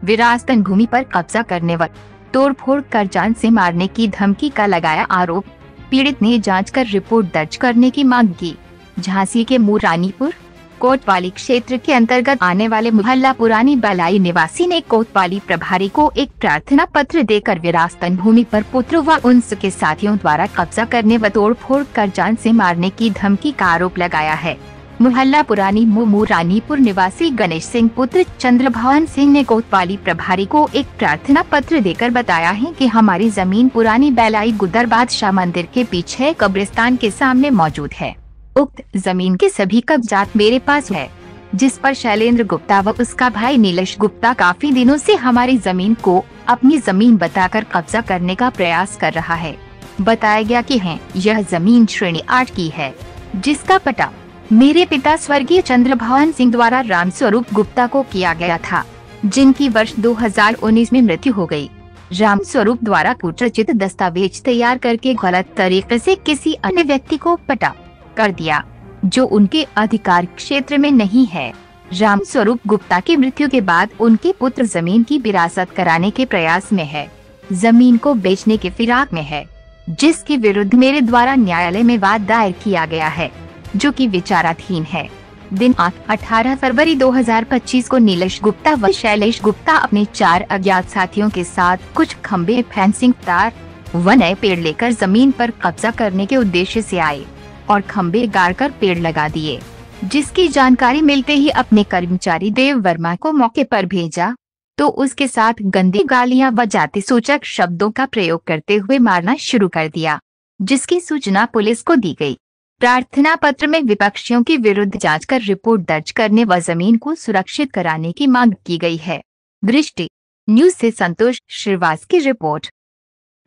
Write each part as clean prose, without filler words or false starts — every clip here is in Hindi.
विरासतन भूमि पर कब्जा करने व तोड़फोड़ कर जान से मारने की धमकी का लगाया आरोप। पीड़ित ने जांच कर रिपोर्ट दर्ज करने की मांग की। झांसी के मुरानीपुर कोतवाली क्षेत्र के अंतर्गत आने वाले मोहल्ला पुरानी बलाई निवासी ने कोतवाली प्रभारी को एक प्रार्थना पत्र देकर विरासतन भूमि पर पुत्र व उनके साथियों द्वारा कब्जा करने व तोड़फोड़ कर जान से मारने की धमकी का आरोप लगाया है। मोहल्ला पुरानी मुरानीपुर निवासी गणेश सिंह पुत्र चंद्रभवन सिंह ने कोतवाली प्रभारी को एक प्रार्थना पत्र देकर बताया है कि हमारी जमीन पुरानी बैलाई गुदर बादशाह मंदिर के पीछे कब्रिस्तान के सामने मौजूद है। उक्त जमीन के सभी कागजात मेरे पास है, जिस पर शैलेंद्र गुप्ता व उसका भाई नीलेश गुप्ता काफी दिनों से हमारी जमीन को अपनी जमीन बताकर कब्जा करने का प्रयास कर रहा है। बताया गया कि यह जमीन श्रेणी 8 की है, जिसका पट्टा मेरे पिता स्वर्गीय चंद्रभवन सिंह द्वारा रामस्वरूप गुप्ता को किया गया था, जिनकी वर्ष 2019 में मृत्यु हो गई। रामस्वरूप द्वारा कुटरचित दस्तावेज तैयार करके गलत तरीके से किसी अन्य व्यक्ति को पट्टा कर दिया, जो उनके अधिकार क्षेत्र में नहीं है। रामस्वरूप गुप्ता की मृत्यु के बाद उनके पुत्र जमीन की विरासत कराने के प्रयास में है, जमीन को बेचने के फिराक में है, जिसके विरुद्ध मेरे द्वारा न्यायालय में वाद दायर किया गया है, जो कि विचाराधीन है। दिनांक 18 फरवरी 2025 को नीलेश गुप्ता व शैलेश गुप्ता अपने 4 अज्ञात साथियों के साथ कुछ खंबे, फेंसिंग तार व नए पेड़ लेकर जमीन पर कब्जा करने के उद्देश्य से आए और खंबे गाड़कर पेड़ लगा दिए, जिसकी जानकारी मिलते ही अपने कर्मचारी देव वर्मा को मौके पर भेजा तो उसके साथ गंदी गालियां व जाति सूचक शब्दों का प्रयोग करते हुए मारना शुरू कर दिया, जिसकी सूचना पुलिस को दी गई। प्रार्थना पत्र में विपक्षियों के विरुद्ध जांच कर रिपोर्ट दर्ज करने व जमीन को सुरक्षित कराने की मांग की गई है। दृष्टि न्यूज से संतोष श्रीवास की रिपोर्ट।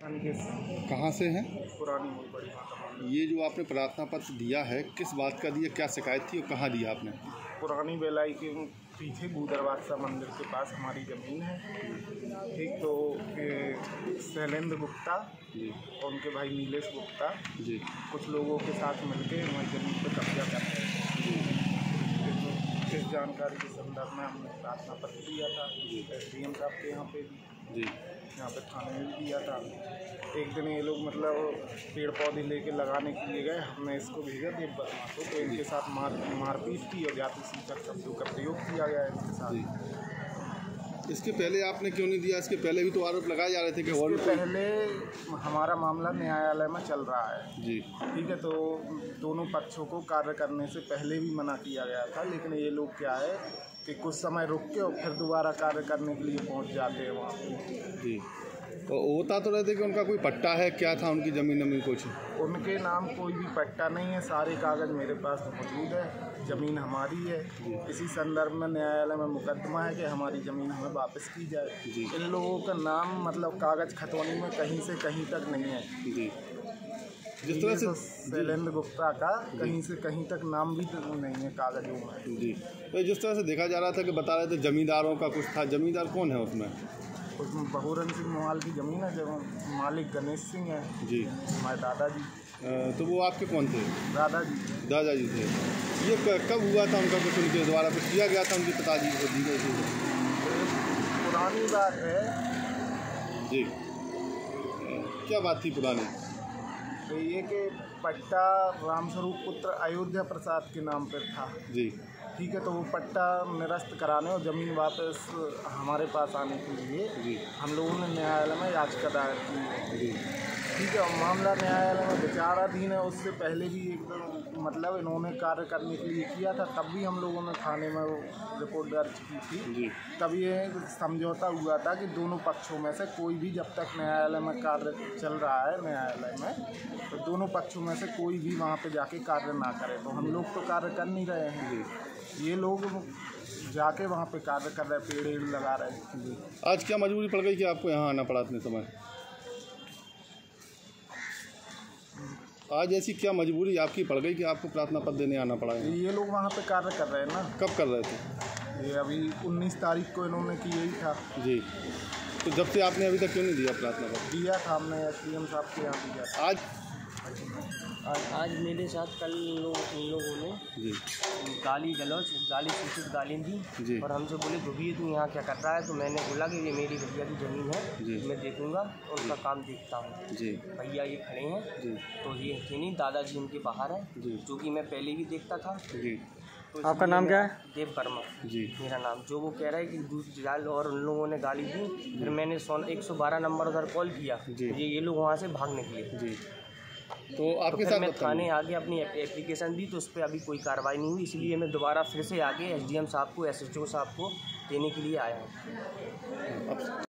कहाँ से है? ये जो आपने प्रार्थना पत्र दिया है, किस बात का दिया, क्या शिकायत थी और कहाँ दिया आपने? पुरानी बेलाई के पीछे गुदर बादशाह मंदिर के पास हमारी ज़मीन है। ठीक, तो शैलेंद्र गुप्ता और उनके भाई नीलेश गुप्ता जी कुछ लोगों के साथ मिलकर हमारी ज़मीन पर कब्जा कर रहे हैं। इस जानकारी के संदर्भ में हमने प्रार्थना पत्र दिया था SDM साहब के यहाँ पे भी, यहाँ पे थाने में भी दिया था। एक दिन ये लोग मतलब पेड़ पौधे लेके लगाने के लिए गए, हमने इसको भेजा देव वर्मा को, तो इनके साथ मारपीट की और जाति सूचक शब्दों का प्रयोग किया गया इनके साथ। इसके पहले आपने क्यों नहीं दिया? इसके पहले भी तो आरोप लगाए जा रहे थे कि इसके पहले हमारा मामला न्यायालय में चल रहा है जी। ठीक है, तो दोनों पक्षों को कार्य करने से पहले भी मना किया गया था, लेकिन ये लोग क्या है कि कुछ समय रुक के और फिर दोबारा कार्य करने के लिए पहुंच जाते हैं वहाँ पे जी। तो होता तो रहते कि उनका कोई पट्टा है, क्या था उनकी ज़मीन कुछ? उनके नाम कोई भी पट्टा नहीं है, सारे कागज़ मेरे पास मौजूद है, ज़मीन हमारी है। इसी संदर्भ में न्यायालय में मुकदमा है कि हमारी ज़मीन हमें वापस की जाए। इन लोगों का नाम मतलब कागज़ खतौनी में कहीं से कहीं तक नहीं है जी। जिस तरह से शैलेंद्र गुप्ता का कहीं से कहीं तक नाम भी नहीं है कागजों में जी। तो जिस तरह से देखा जा रहा था कि बता रहे थे जमींदारों का कुछ था, जमींदार कौन है उसमें? उसमें बहुरन सिंह मोहाल की ज़मीन है, जब मालिक गणेश सिंह है जी, हमारे दादाजी। तो वो आपके कौन थे? दादाजी थे। ये कब हुआ था उनका कुछ, उनके द्वारा कुछ किया गया था उनके पिताजी को दी गई थी? पुरानी बात है जी। क्या बात थी पुरानी? तो ये कि पट्टा रामस्वरूप पुत्र अयोध्या प्रसाद के नाम पर था जी। ठीक है, तो वो पट्टा निरस्त कराने और ज़मीन वापस हमारे पास आने के लिए हम लोगों ने न्यायालय में याचिका दायर की जी। ठीक है, और मामला न्यायालय में विचाराधीन है। उससे पहले भी एक मतलब इन्होंने कार्य करने के लिए किया था, तब भी हम लोगों ने थाने में रिपोर्ट दर्ज की थी। तब ये समझौता हुआ था कि दोनों पक्षों में से कोई भी, जब तक न्यायालय में कार्य चल रहा है न्यायालय में, तो दोनों पक्षों में से कोई भी वहाँ पे जाके कार्य ना करे। तो हम लोग तो कार्य कर नहीं रहे हैं, ये लोग जाके वहाँ पे कार्य कर रहे, पेड़ लगा रहे हैं। आज क्या मजबूरी पड़ गई कि आपको यहाँ आना पड़ा इतने समय? आज ऐसी क्या मजबूरी आपकी पड़ गई कि आपको प्रार्थना पत्र देने आना पड़ा है? ये लोग वहाँ पे कार्य कर रहे हैं ना। कब कर रहे थे? ये अभी 19 तारीख को इन्होंने की, यही था जी। तो जब से आपने अभी तक क्यों नहीं दिया प्रार्थना पत्र? दिया था हमने SDM साहब के यहाँ दिया। आज आज मेरे साथ कल इन लोगों ने जी गाली सूचित गाली दी जी और हमसे बोले धोबी तू यहाँ क्या कर रहा है। तो मैंने बोला कि ये मेरी भैया की ज़मीन जी। है, मैं देखूँगा, उनका काम देखता हूँ। जी भैया ये खड़े हैं, जी तो ये थे नहीं, दादाजी उनके बाहर है, जी जो कि मैं पहले भी देखता था। जी तो आपका नाम क्या है? देव वर्मा जी मेरा नाम। जो वो कह रहा है कि दूसरी जाल, और उन लोगों ने गाली दी। फिर मैंने 112 नंबर उधर कॉल किया, जी। ये लोग वहाँ से भाग निकले। जी तो तो आपके फिर साथ मैं बताइए। थाने आगे अपनी एप्लीकेशन दी, तो उस पर अभी कोई कार्रवाई नहीं हुई। इसलिए मैं दोबारा फिर से आगे SDM साहब को, SHO साहब को देने के लिए आया हूँ। अब